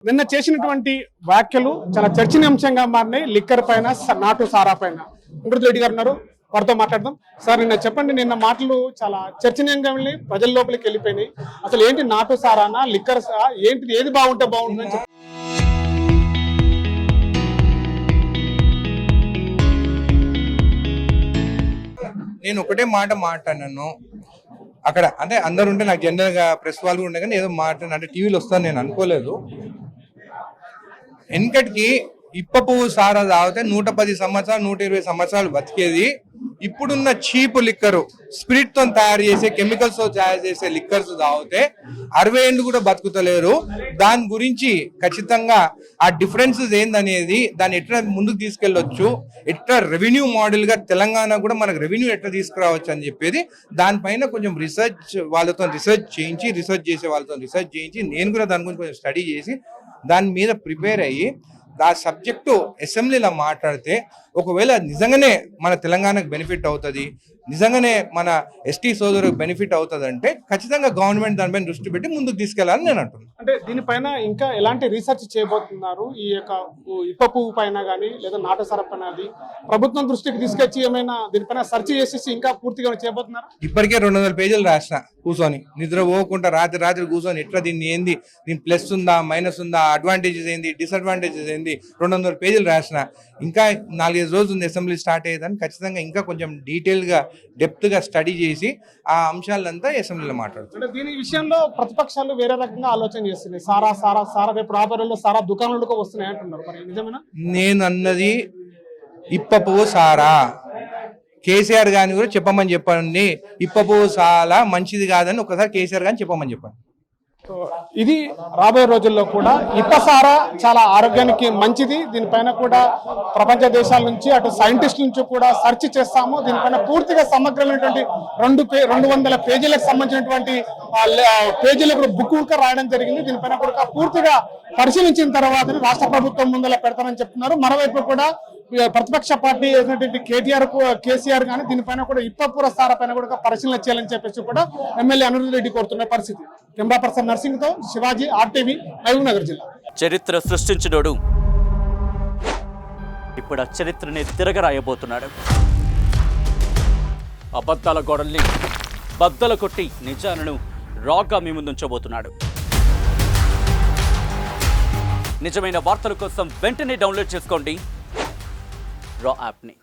నిన్న చేసినటువంటి వ్యాఖ్యలు చాలా చర్చనీయాంశంగా మారినాయి. లిక్కర్ పైన, నాటు సారా పైన. అమృత్ రెడ్డి గారు ఉన్నారు, వారితో మాట్లాడదాం. సార్, నిన్న చెప్పండి, నిన్న మాటలు చాలా చర్చనీయంగా వెళ్ళి ప్రజల లోపలికి వెళ్ళిపోయినాయి. అసలు ఏంటి నాటు సారానా, లిక్కర్ ఏంటి, ఏది బాగుంటే బాగుంటుందని చెప్పి? నేను ఒకటే మాట మాట్లాడినాను అక్కడ. అంటే అందరు ఉంటే నాకు జనరల్ గా ప్రెస్ వాళ్ళు ఉండే, కానీ ఏదో మాట్లాడిన అంటే టీవీలో వస్తాను నేను అనుకోలేదు. వెనకటికి ఇప్ప పువ్వు సారా తాగితే 110 సంవత్సరాలు 120 సంవత్సరాలు బతికేది. ఇప్పుడున్న చీప్ లిక్కరు, స్పిరిట్ తో తయారు చేసే, కెమికల్స్ తో తయారు చేసే లిక్కర్స్ తాగితే 60 ఏళ్ళు కూడా బతుకుతలేరు. దాని గురించి ఖచ్చితంగా ఆ డిఫరెన్సెస్ ఏందనేది, దాన్ని ఎట్లా ముందుకు తీసుకెళ్లొచ్చు, ఎట్లా రెవెన్యూ మోడల్ గా తెలంగాణ కూడా మనకు రెవెన్యూ ఎట్లా తీసుకురావచ్చు అని చెప్పేది, దానిపైన కొంచెం వాళ్ళతో రిసర్చ్ చేసే వాళ్ళతో రిసర్చ్ చేయించి, నేను కూడా దాని గురించి కొంచెం స్టడీ చేసి దాని మీద ప్రిపేర్ అయ్యి ఆ సబ్జెక్టు అసెంబ్లీలో మాట్లాడితే, ఒకవేళ నిజంగానే మన తెలంగాణకు బెనిఫిట్ అవుతుంది, నిజంగానే మన ఎస్టీ సోదరులకు బెనిఫిట్ అవుతుంది అంటే ఖచ్చితంగా గవర్నమెంట్ దానిపైన దృష్టి పెట్టి ముందుకు తీసుకెళ్లాలని నేను అంటున్నాను. అంటే దీనిపైన ఇంకా ఎలాంటి రీసెర్చ్ చేయబోతున్నారు? ఈ యొక్క ఇప్ప పువ్వు పైన కానీ లేదా నాటు సారా పైన అది ప్రభుత్వం దృష్టికి తీసుకొచ్చి ఏమైనా దీనిపైన సెర్చ్ చేసేసి ఇంకా పూర్తిగా చేయబోతున్నారు? ఇప్పటికే 200 పేజీలు రాసిన కూర్చొని, నిద్ర పోకుండా రాత్రి కూర్చొని, ఎట్లా దీన్ని ఏంది, దీని ప్లస్ ఉందా మైనస్ ఉందా, అడ్వాంటేజెస్ ఏంది డిసడ్వాంటేజెస్ ఏంది, 200 పేజీలు రాసిన. ఇంకా 4-5 రోజులు ఉంది అసెంబ్లీ స్టార్ట్ అయ్యేదాన్ని. ఖచ్చితంగా ఇంకా కొంచెం డీటెయిల్ గా డెప్త్ గా స్టడీ చేసి ఆ అంశాలంతా అసెంబ్లీలో మాట్లాడుతుంది. దీని విషయంలో ప్రతిపక్షాలు వేరే రకంగా ఆలోచన చేస్తున్నాయి. సారా రేపు రాబోయేలో సారా దుకాణాలకు వస్తున్నాయి అంటున్నారు. మరి నిజమేనా? నేను అన్నది ఇప్ప పువ్వు సారా. కేసీఆర్ గారిని కూడా చెప్పమని చెప్పండి, ఇప్ప పువ్వు చాలా మంచిది కాదని ఒకసారి కేసీఆర్ గారిని చెప్పమని చెప్పండి. ఇది రాబోయే రోజుల్లో కూడా ఇప్ప సారా చాలా ఆరోగ్యానికి మంచిది. దీనిపైన కూడా ప్రపంచ దేశాల నుంచి, అటు సైంటిస్టుల నుంచి కూడా సెర్చ్ చేస్తాము. దీనిపైన పూర్తిగా సమగ్రమైనటువంటి 200 పేజీలకు సంబంధించినటువంటి పేజీలకు బుక్ కూడా రాయడం జరిగింది. దీనిపైన కూడా పూర్తిగా పరిశీలించిన తర్వాత రాష్ట్ర ప్రభుత్వం ముందర పెడతానని చెప్తున్నారు. మరోవైపు కూడా ప్రతిపక్ష పార్టీ అయినటువంటి కేసీఆర్ కానీ దీనిపైన కూడా ఇప్పపుర సారా పైన కూడా పరిశీలన చేయాలని చెప్పేసి కూడా ఎమ్మెల్యే అమృత్ రెడ్డి కోరుతున్న పరిస్థితి. కెమెరా పర్సన్ నర్సింగ్ తో శివాజీ, RTV, మహబూబ్ నగర్ జిల్లా. చరిత్ర సృష్టించినోడు ఇప్పుడు ఆ చరిత్రని తిరగరాయబోతున్నాడు. అబద్ధాల గోడల్ని బద్దలు కొట్టి నిజాలను రాగా మీ ముందుంచబోతున్నాడు. నిజమైన వార్తల కోసం వెంటనే డౌన్లోడ్ చేసుకోండి రా యాప్ని.